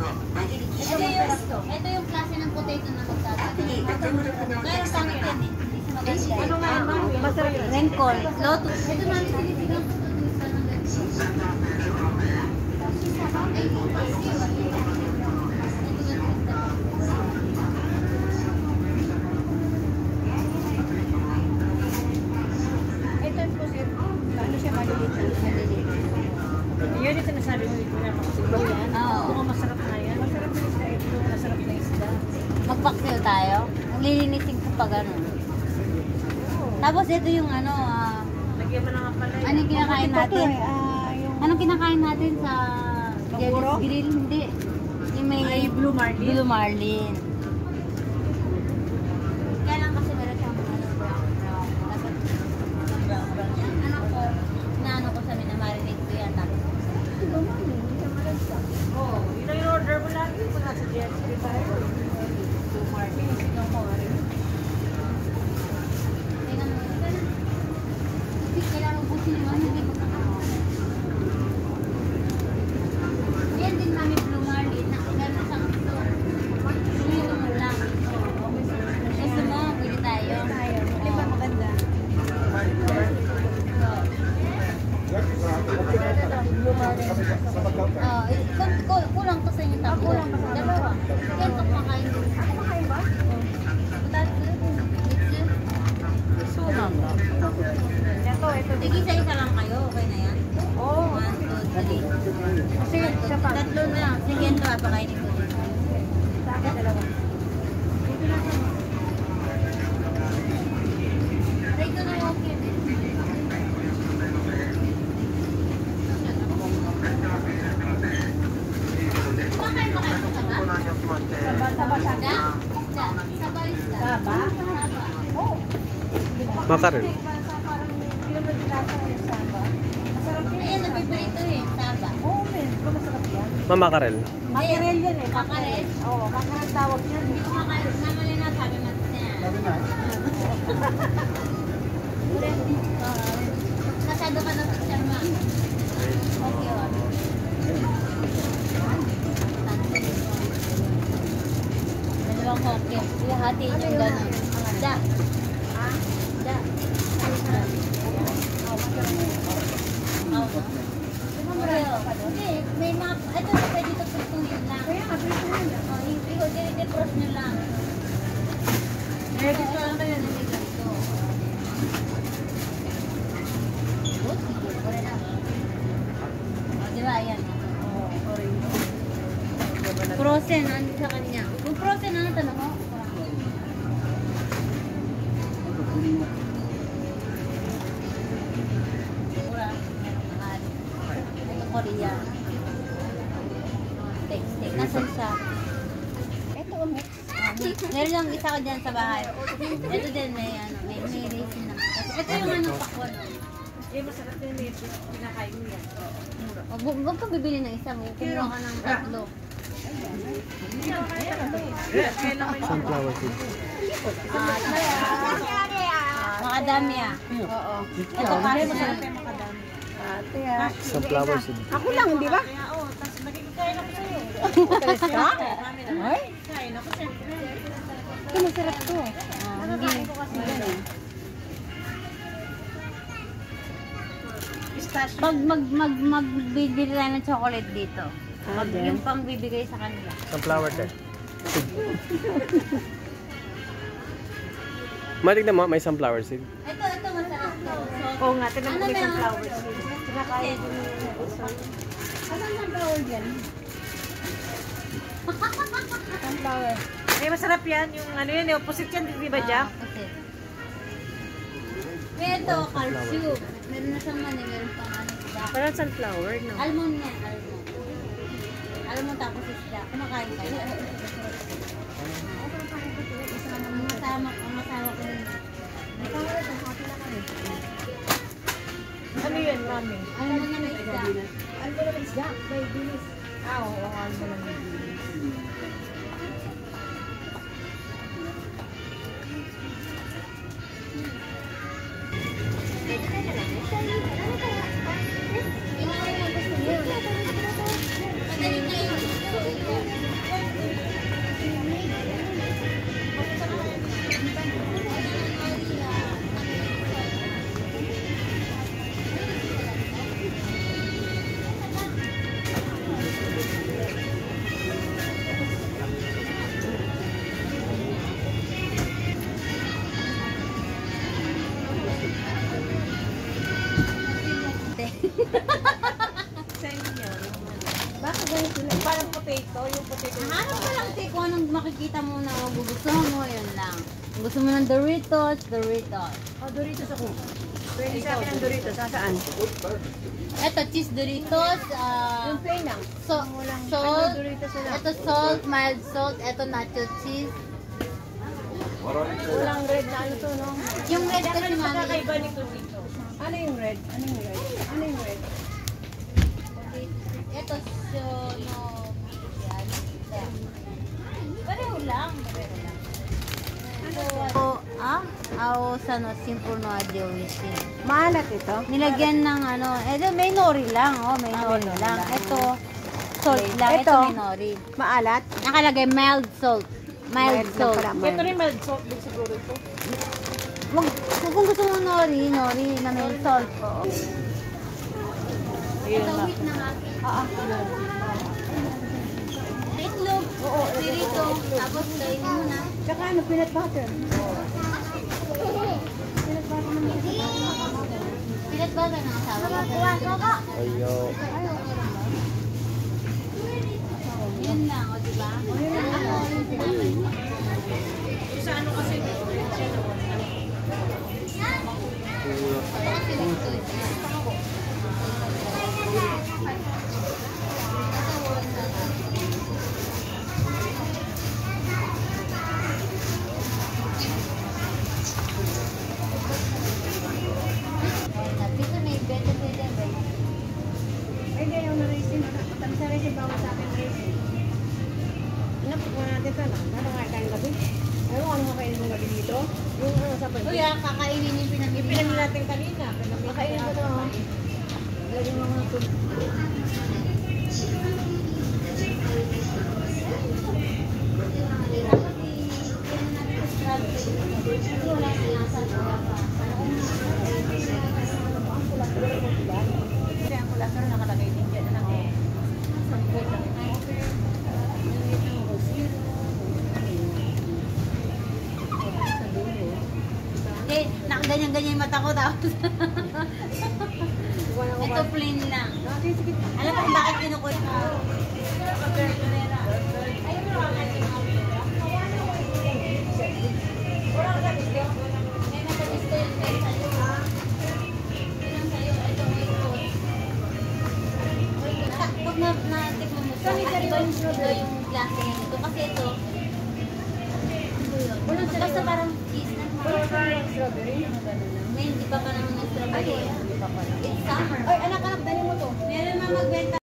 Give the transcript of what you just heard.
Ito yung klase ng potato na magtatagal. Kaya pangit yan eh. Hindi siya maganda. Ano nga ma'am? Masarap. Rencol. Lotus. Ito mami, sinisigang ko ito. Ito po sir. Ano siya maliliit? Yun yung sinasabi mo ito na makasigaw yan. Kung masarap na yan. Masarap na isda ito. Masarap na isda. Magpaksil tayo. Ang lilinisin ko pa gano'n. Tapos ito yung ano, Lagyan mo na nga pala. anong kinakain natin? Anong kinakain natin sa Paguro? grill? Hindi. Yung may Ay, Blue Marlin. Blue Marlin. Kaya lang kasi meron siyang brown. Ano ko, inaano ko sa minamarinate ko yan. Tapos Oo. Yun ang in-order mo lagi. Kung nasa GSP tayo. Blue Marlin. Sino ko rin. tingnan mo. Kasi kailangan ubusin yung ano, hindi ko yan din namin Blue Marlin. Gano'n siyang ito. Sumito mo lang. Gusto mo, pwede tayo. Di ba maganda? Kulang to sa inyo tatlo. Dalawa. Yan to kumakain din. Kumakain ba? Sulang lang. Ito. Sige, isa-isa lang kayo. Okay na yan? Oo. 1, 2, 3. Kasi siya pa. Tatlo na lang. Sige, ito papakainin ko. Sa akin dalawa. Ito na yung okay. Kumakain ba kayo sa saba? Saba siya. Saba isda. Saba? Saba. Oo. Makarel. Parang hindi naman dinasa yung saba. Masarap yun. Ayan, napiprito eh. Saba. Oo, men. Di ba masarap yan? Makarel. Makarel yan eh. Makarel? Oo, makarel tawag yan. Hindi ko makain. Namali na sabi mo. Kasado ka na sa sarma. Okay, o. Dalawang koke. Ihati yung gano'n. Da. Da. Hindi, may mga, ito pwede ito prituhin lang. Kaya nga, prito mo yan. O, i-defrost nyo lang. Gusto lang kayo na may ganito. Oh, sige, wala na. O, di ba, ayan. Frozen, ano sa kanya? Kung frozen, ano tanong mo? Mura. Ito Korea. Steak. Nasaan siya? Ito, mix. Meron lang isa ko dyan sa bahay. Ito din may ano, may raisin naman. Ito yung ano pakwan. Eh, masarap din yung pinakain mo yan. Mura. Huwag ka bibili ng isa mo. Kumuha ka ng tatlo. Sunflower seed. Macadamia. Oo. Ito pare masarap. Ate ah. Sunflower seed. Ako lang, di ba? Oo, tapos magkikain ako sa'yo. Talis ka? Mami na. Ay, Kain ako siyempre. ito masarap to. Hindi. Pistachio. Pag magbibili tayo ng chocolate dito. Yung pang bibigay sa kanila. Sunflower te. Matignan mo, may sunflower seed. Ito masarap to. Oo nga, tignan mo Ano may na? sunflowers. Pinakain ko yung Asan sunflower dyan? Sunflower. Eh, masarap yan. Yung ano yun, yung opposite yan, di ba, Jack? Kasi. Ito, calcium. Meron na siyang mani, meron pang ano isda. Parang sunflower, no? Almond yan, almond. Almond tapos isda. Kumakain kayo. Ang masama ko rin. Ano yun, mami? Almond na may isda. Ano ba naman isda? May bilis. Ah, oo, ano mo lang. Madali na yun. potato, yung potato. Hanap ka lang, te, kung anong makikita mo na magugustuhan mo, yun lang. Kung gusto mo ng Doritos, Doritos. Oh, Doritos ako. Pwede sa akin ang Doritos. Saan? Ito, cheese Doritos, Yung plain lang. salt, Ano, Doritos na lang. ito salt, mild salt, ito nacho cheese. Walang red na ano to, no? Yung red kasi mami, Kakaiba nito dito. Ano yung red? Ano yung red? Ano yung red? ito no, yan. Pareho lang. Ako sa no, simple no adyo wisin. Maalat ito? Nilagyan ng ano, ito may nori lang, may nori lang. Ito, salt lang, ito Ito. may nori. Maalat? Nakalagay mild salt. Mild salt. Ito rin mild salt din siguro ito. Wag, kung gusto mo nori na may salt. Oo. Ito wheat na maki. Itlog, sirito, tapos kainin mo na. Tsaka ano, peanut butter. Pilat ba ng asawa? Ayo. Yun lang, o diba? Sa ano kasi, Dito may benta pwede ba? ay hindi, yung na-racing. Matamis sa racing, bawal sa akin racing. Inapot mo natin ito, no? Ano nga kain gabi? Ayaw, ano nga kain mo gabi dito? Yung ano sa pwede. Kuya, kakainin yung pinamili. Pinamili natin kanina. Makain ko ito. Lagyan mo mga tubig. Kasi ang kulasa rin nakalagay din dyan. Anak eh. Wait lang. Eh, nakaganyan-ganyan yung mata ko tapos. Ito plain lang. Alam mo kung bakit kinukuha mo? Pag na-tikman mo ito, iba yung klase nito. Kasi ito, basta parang cheese na. Strawberry. May hindi pa pa naman ng strawberry. It's summer. Ay, anak, dali mo to. Meron mga magbenta.